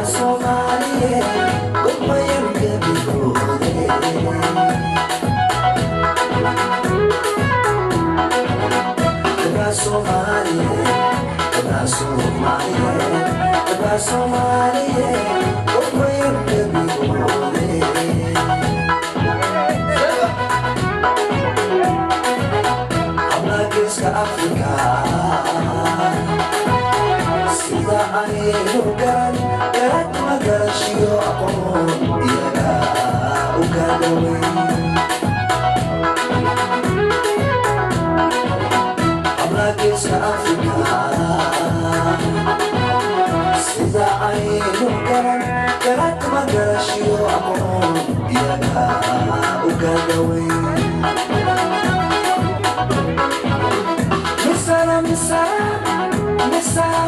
Somaliye, Gopayam Gebirode. Somaliye, Somaliye, Gopayam Gebirode. Hamlakiska Afrika, Sida Ayugan, Garat Magarashio Apon, Iaga Ugadawe. Hamlakiska Afrika, Sida Ayugan, Garat Magarashio Apon, Iaga Ugadawe.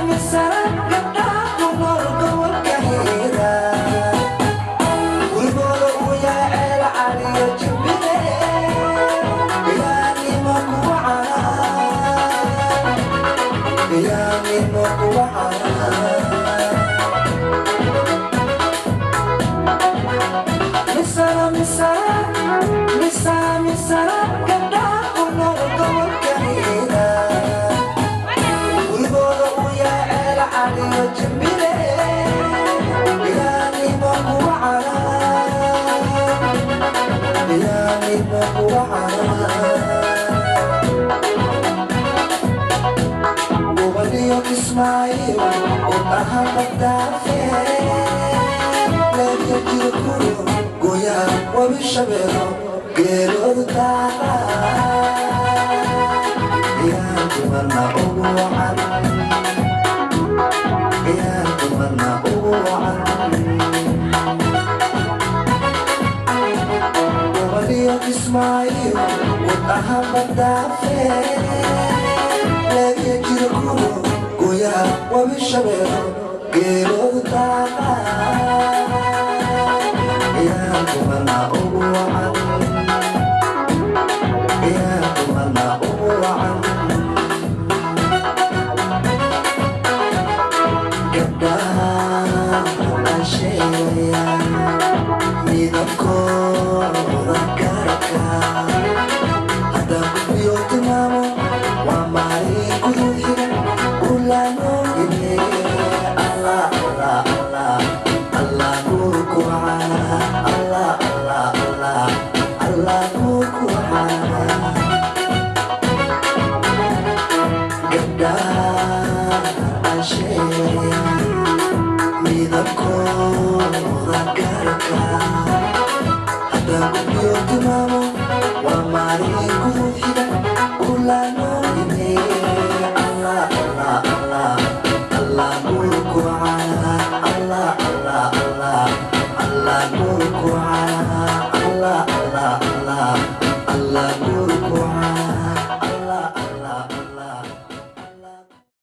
Misara, gabdha ku nool gobolka Hiiraan. Gurigooda uu yahay ceel caliyo Jubbile, Biyaanimo kuwa canaan. Misara, gabdha ku nool gobolka Hiiraan. Gurigooda uu yahay ceel caliyo Jubbile, Biyaanimo kuwa canaan. Goboliyo Kismaayo, Unaha Bagdaafe, Leebyo Jirkuro, Goyaa Wabi Shabeelo, Geeroodu Daaqaa. Yaa dumarna ugu wacan, yaa dumarna ugu wacan. Goboliyo Kismaayo, Unaha Bagdaafe, Leebyo Jirkuro, Goyaa Wabi Shabeelo, Geeroodu Daaqaa. Yaa dumarna ugu wacan, yaa dumarna ugu wacan. Gabdhaha aan sheegaya